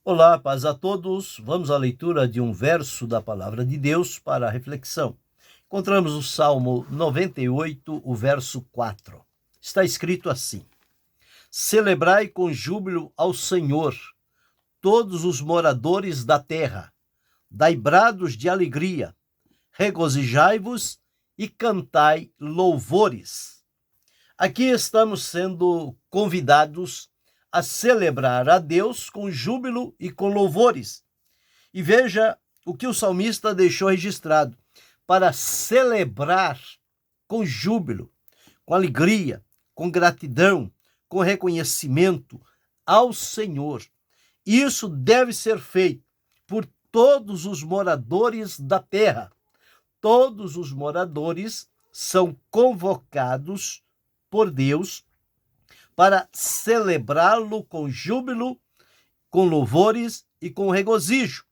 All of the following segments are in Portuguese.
Olá, paz a todos. Vamos à leitura de um verso da palavra de Deus para a reflexão. Encontramos o Salmo 98, o verso 4. Está escrito assim: Celebrai com júbilo ao Senhor, todos os moradores da terra. Dai brados de alegria, regozijai-vos e cantai louvores. Aqui estamos sendo convidados a celebrar a Deus com júbilo e com louvores. E veja o que o salmista deixou registrado: para celebrar com júbilo, com alegria, com gratidão, com reconhecimento ao Senhor. Isso deve ser feito por todos os moradores da terra. Todos os moradores são convocados por Deus para celebrá-lo com júbilo, com louvores e com regozijo.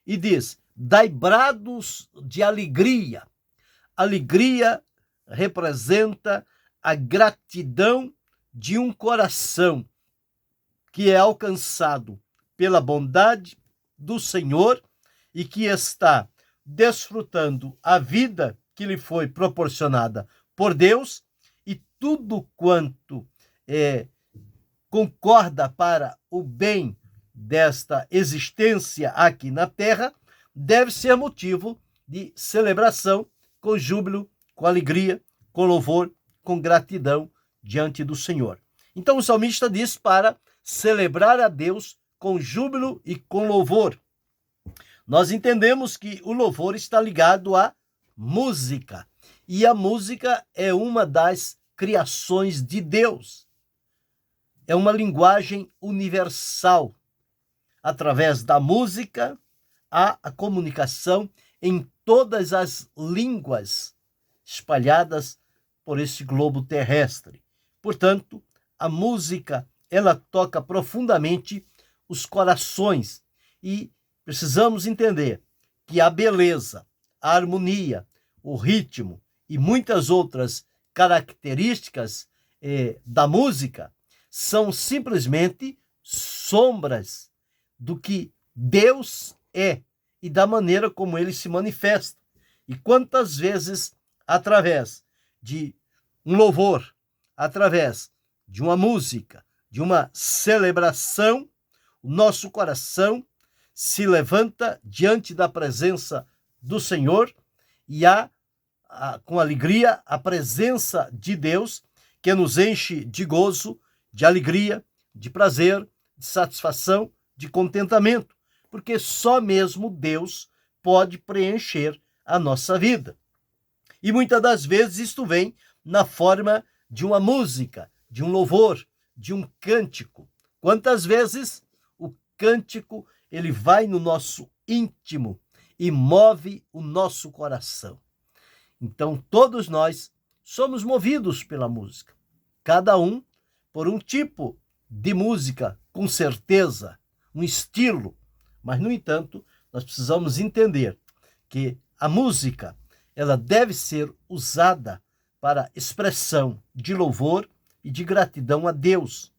E diz: dai brados de alegria. Alegria representa a gratidão de um coração que é alcançado pela bondade do Senhor e que está desfrutando a vida que lhe foi proporcionada por Deus, e tudo quanto concorda para o bem desta existência aqui na terra, deve ser motivo de celebração, com júbilo, com alegria, com louvor, com gratidão diante do Senhor. Então o salmista diz para celebrar a Deus com júbilo e com louvor. Nós entendemos que o louvor está ligado à música, e a música é uma das criações de Deus. É uma linguagem universal. Através da música, há a comunicação em todas as línguas espalhadas por esse globo terrestre. Portanto, a música, ela toca profundamente os corações, e precisamos entender que a beleza, a harmonia, o ritmo e muitas outras características da música são simplesmente sombras do que Deus é e da maneira como ele se manifesta. E quantas vezes, através de um louvor, através de uma música, de uma celebração, o nosso coração se levanta diante da presença do Senhor, e há com alegria a presença de Deus, que nos enche de gozo, de alegria, de prazer, de satisfação, de contentamento, porque só mesmo Deus pode preencher a nossa vida. E muitas das vezes isto vem na forma de uma música, de um louvor, de um cântico. Quantas vezes o cântico ele vai no nosso íntimo e move o nosso coração. Então todos nós somos movidos pela música, cada um por um tipo de música, com certeza, um estilo. Mas, no entanto, nós precisamos entender que a música, ela deve ser usada para expressão de louvor e de gratidão a Deus.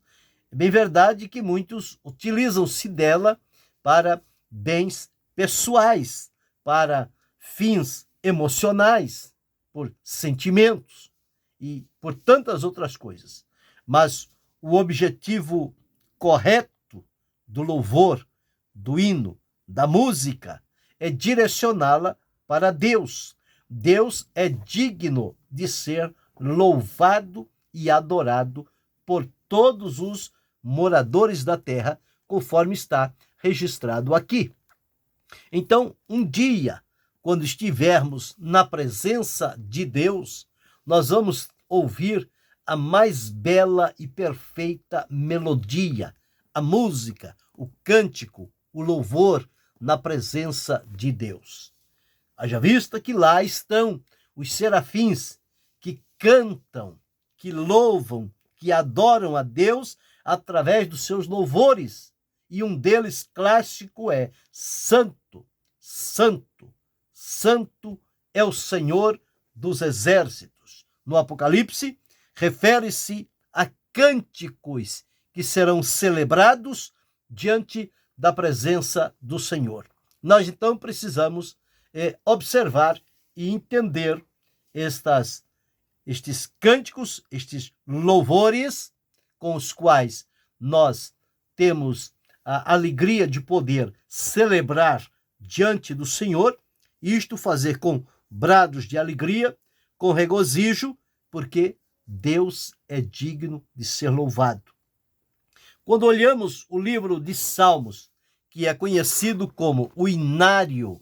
É bem verdade que muitos utilizam-se dela para bens pessoais, para fins emocionais, por sentimentos e por tantas outras coisas. Mas o objetivo correto do louvor, do hino, da música, é direcioná-la para Deus. Deus é digno de ser louvado e adorado por todos os moradores da terra, conforme está registrado aqui. Então, um dia, quando estivermos na presença de Deus, nós vamos ouvir a mais bela e perfeita melodia, a música, o cântico, o louvor na presença de Deus. Haja vista que lá estão os serafins que cantam, que louvam, que adoram a Deus através dos seus louvores. E um deles clássico é: Santo, Santo, Santo é o Senhor dos exércitos. No Apocalipse, refere-se a cânticos que serão celebrados diante da presença do Senhor. Nós então precisamos observar e entender estes cânticos, estes louvores com os quais nós temos a alegria de poder celebrar diante do Senhor, e isto fazer com brados de alegria, com regozijo, porque Deus é digno de ser louvado. Quando olhamos o livro de Salmos, que é conhecido como o Inário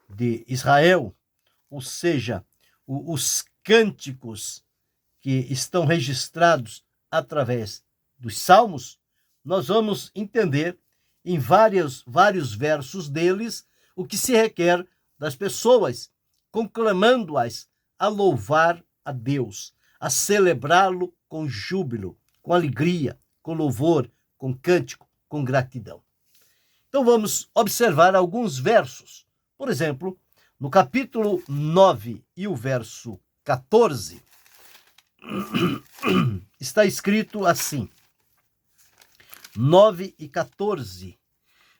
de Israel, ou seja, os cânticos que estão registrados através dos Salmos, nós vamos entender em vários versos deles o que se requer das pessoas, conclamando-as a louvar a Deus, a celebrá-lo com júbilo, com alegria, com louvor, com cântico, com gratidão. Então vamos observar alguns versos. Por exemplo, no capítulo 9 e o verso 14, está escrito assim, 9 e 14,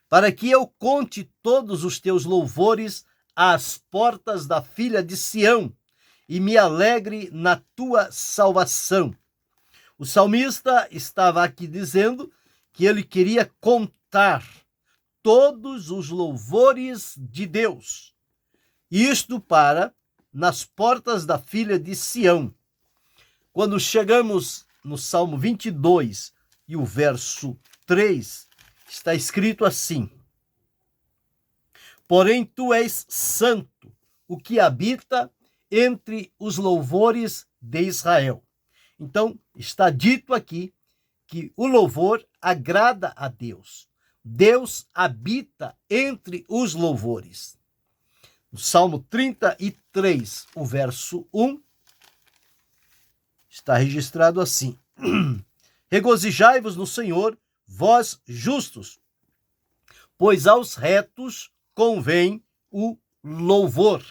para que eu conte todos os teus louvores às portas da filha de Sião e me alegre na tua salvação. O salmista estava aqui dizendo que ele queria contar todos os louvores de Deus. Isto para nas portas da filha de Sião. Quando chegamos no Salmo 22 e o verso 3, está escrito assim: porém tu és santo, o que habita entre os louvores de Israel. Então, está dito aqui que o louvor agrada a Deus. Deus habita entre os louvores. No Salmo 33, o verso 1, está registrado assim: regozijai-vos no Senhor, vós justos, pois aos retos convém o louvor.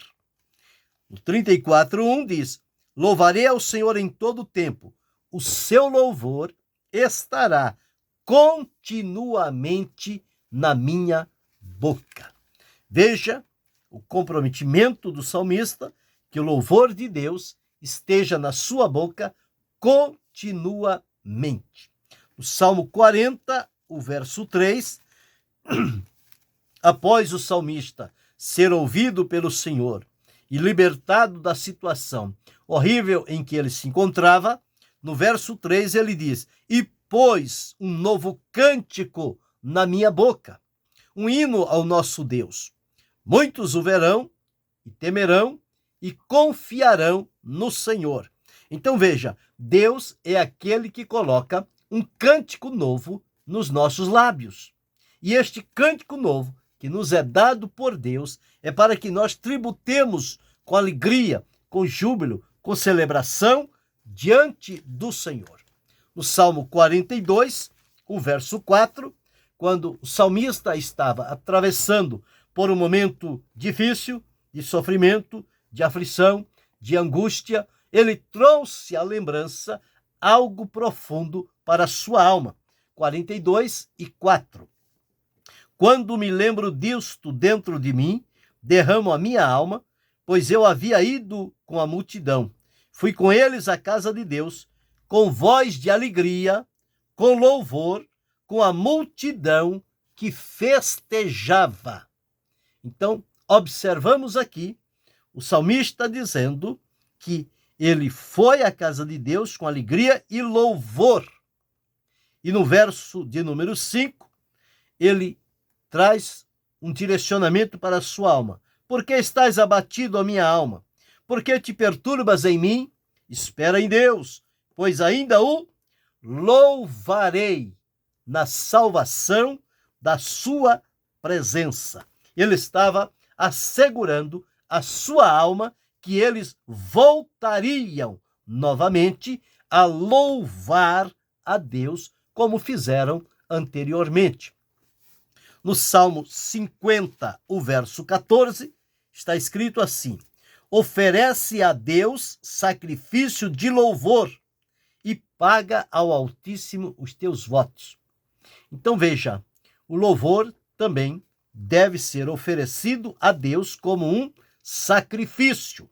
No 34:1 diz: louvarei ao Senhor em todo o tempo, o seu louvor estará continuamente na minha boca. Veja o comprometimento do salmista, que o louvor de Deus esteja na sua boca continuamente. No Salmo 40, o verso 3, após o salmista ser ouvido pelo Senhor e libertado da situação horrível em que ele se encontrava, no verso 3 ele diz: e pôs um novo cântico na minha boca, um hino ao nosso Deus. Muitos o verão e temerão e confiarão no Senhor. Então veja, Deus é aquele que coloca um cântico novo nos nossos lábios. E este cântico novo que nos é dado por Deus é para que nós tributemos com alegria, com júbilo, com celebração diante do Senhor. No Salmo 42, o verso 4, quando o salmista estava atravessando por um momento difícil, de sofrimento, de aflição, de angústia, ele trouxe à lembrança algo profundo para a sua alma. 42:4. Quando me lembro disto dentro de mim, derramo a minha alma, pois eu havia ido com a multidão. Fui com eles à casa de Deus, com voz de alegria, com louvor, com a multidão que festejava. Então, observamos aqui o salmista dizendo que ele foi à casa de Deus com alegria e louvor. E no verso de número 5, ele traz um direcionamento para a sua alma. Por que estás abatido, a minha alma? Por que te perturbas em mim? Espera em Deus, pois ainda o louvarei na salvação da sua presença. Ele estava assegurando a sua alma que eles voltariam novamente a louvar a Deus como fizeram anteriormente. No Salmo 50, o verso 14, está escrito assim: oferece a Deus sacrifício de louvor e paga ao Altíssimo os teus votos. Então veja, o louvor também deve ser oferecido a Deus como um sacrifício.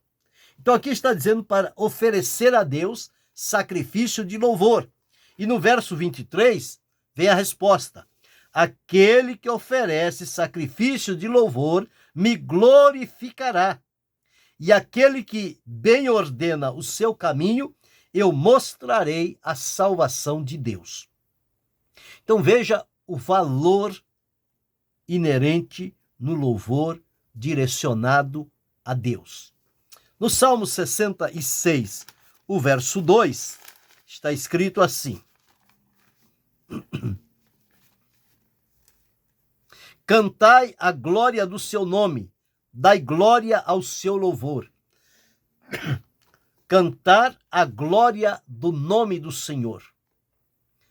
Então aqui está dizendo para oferecer a Deus sacrifício de louvor. E no verso 23 vem a resposta: aquele que oferece sacrifício de louvor me glorificará, e aquele que bem ordena o seu caminho, eu mostrarei a salvação de Deus. Então veja o valor inerente no louvor direcionado a Deus. No Salmo 66, o verso 2, está escrito assim: cantai a glória do seu nome, dai glória ao seu louvor. Cantar a glória do nome do Senhor.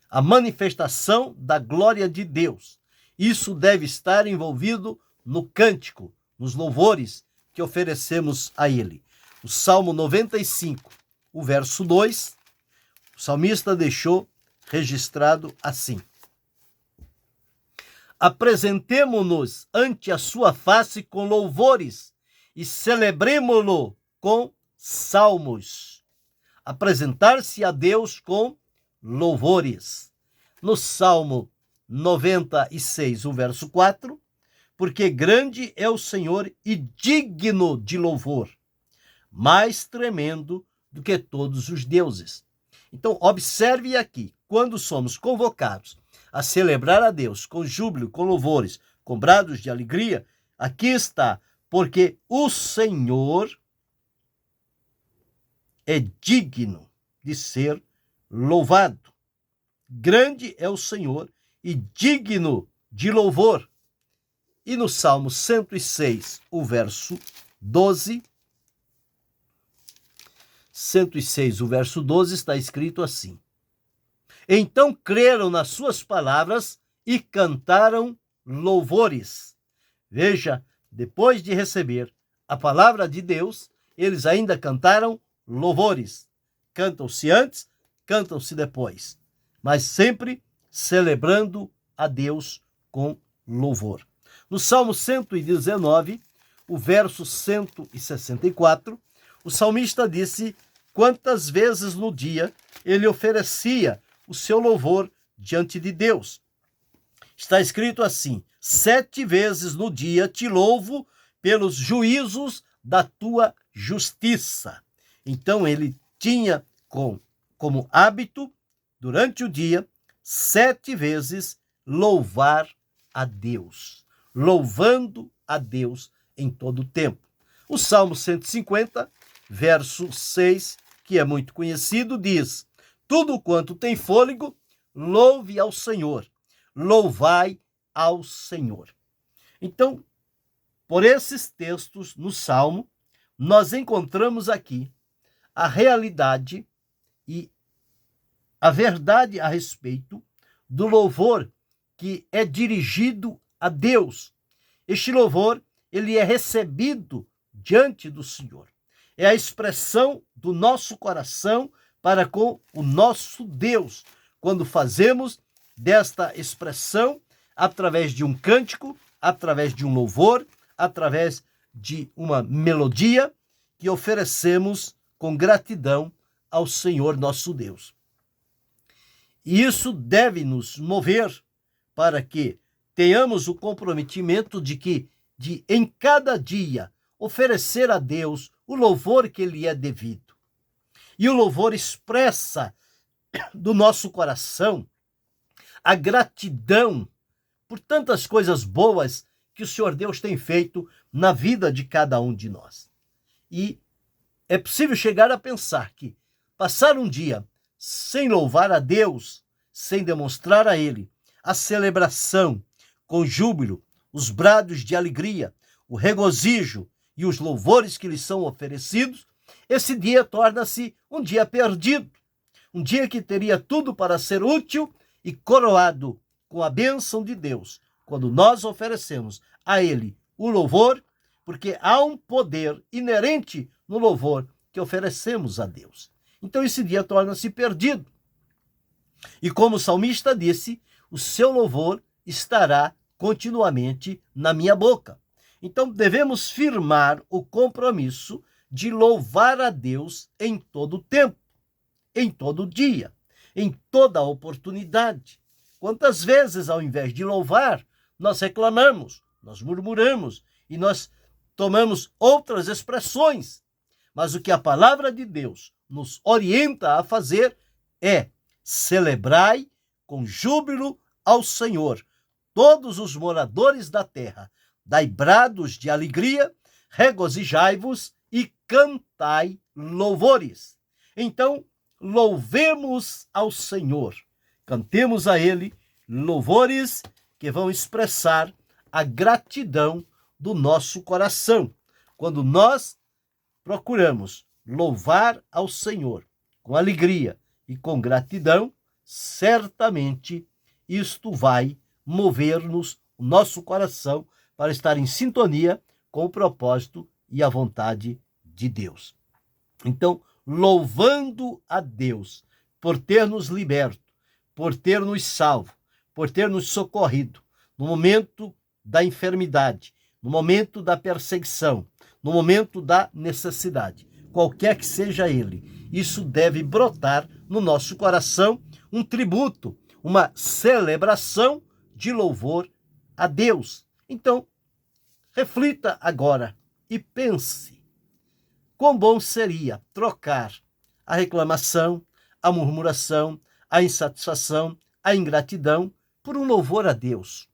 A manifestação da glória de Deus. Isso deve estar envolvido no cântico, nos louvores que oferecemos a Ele. O Salmo 95, o verso 2, o salmista deixou registrado assim: apresentemo-nos ante a sua face com louvores e celebremo-lo com salmos. Apresentar-se a Deus com louvores. No Salmo 96, o verso 4, porque grande é o Senhor e digno de louvor, mais tremendo do que todos os deuses. Então, observe aqui, quando somos convocados a celebrar a Deus com júbilo, com louvores, com brados de alegria, aqui está, porque o Senhor é digno de ser louvado. Grande é o Senhor e digno de louvor. E no Salmo 106, o verso 12, 106, o verso 12, está escrito assim: então creram nas suas palavras e cantaram louvores. Veja, depois de receber a palavra de Deus, eles ainda cantaram louvores. Cantam-se antes, cantam-se depois, mas sempre celebrando a Deus com louvor. No Salmo 119, o verso 164, o salmista disse quantas vezes no dia ele oferecia o seu louvor diante de Deus. Está escrito assim: 7 vezes no dia te louvo pelos juízos da tua justiça. Então ele tinha como hábito, durante o dia, 7 vezes louvar a Deus, louvando a Deus em todo o tempo. O Salmo 150, verso 6, que é muito conhecido, diz: tudo quanto tem fôlego, louve ao Senhor, louvai ao Senhor. Então, por esses textos no Salmo, nós encontramos aqui a realidade e a verdade a respeito do louvor que é dirigido a Deus. Este louvor, ele é recebido diante do Senhor. É a expressão do nosso coração para com o nosso Deus, quando fazemos desta expressão através de um cântico, através de um louvor, através de uma melodia que oferecemos com gratidão ao Senhor nosso Deus. E isso deve nos mover para que tenhamos o comprometimento de em cada dia oferecer a Deus o louvor que lhe é devido. E o louvor expressa do nosso coração a gratidão por tantas coisas boas que o Senhor Deus tem feito na vida de cada um de nós. E é possível chegar a pensar que passar um dia sem louvar a Deus, sem demonstrar a Ele a celebração com júbilo, os brados de alegria, o regozijo e os louvores que lhe são oferecidos, esse dia torna-se um dia perdido, um dia que teria tudo para ser útil e coroado com a bênção de Deus, quando nós oferecemos a Ele o louvor, porque há um poder inerente no louvor que oferecemos a Deus. Então esse dia torna-se perdido. E como o salmista disse, o seu louvor estará continuamente na minha boca. Então, devemos firmar o compromisso de louvar a Deus em todo o tempo, em todo dia, em toda oportunidade. Quantas vezes, ao invés de louvar, nós reclamamos, nós murmuramos e nós tomamos outras expressões. Mas o que a palavra de Deus nos orienta a fazer é: celebrai com júbilo ao Senhor todos os moradores da terra, dai brados de alegria, regozijai-vos e cantai louvores. Então, louvemos ao Senhor, cantemos a Ele louvores que vão expressar a gratidão do nosso coração. Quando nós procuramos louvar ao Senhor com alegria e com gratidão, certamente isto vai mover-nos, o nosso coração, para estar em sintonia com o propósito e a vontade de Deus. Então, louvando a Deus por ter nos liberto, por ter nos salvo, por ter nos socorrido no momento da enfermidade, no momento da perseguição, no momento da necessidade, qualquer que seja ele, isso deve brotar no nosso coração um tributo, uma celebração de louvor a Deus. Então, reflita agora e pense: quão bom seria trocar a reclamação, a murmuração, a insatisfação, a ingratidão por um louvor a Deus.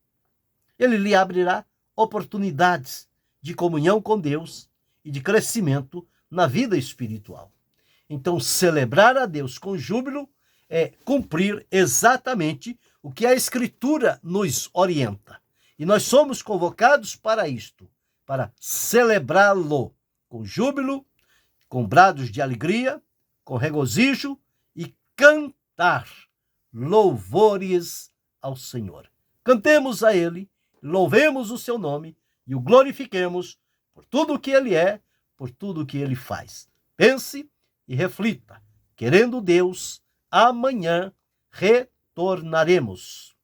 Ele lhe abrirá oportunidades de comunhão com Deus e de crescimento na vida espiritual. Então, celebrar a Deus com júbilo é cumprir exatamente o que a Escritura nos orienta. E nós somos convocados para isto, para celebrá-lo com júbilo, com brados de alegria, com regozijo e cantar louvores ao Senhor. Cantemos a Ele, louvemos o seu nome e o glorifiquemos por tudo o que Ele é, por tudo o que Ele faz. Pense e reflita. Querendo Deus, amanhã retornaremos.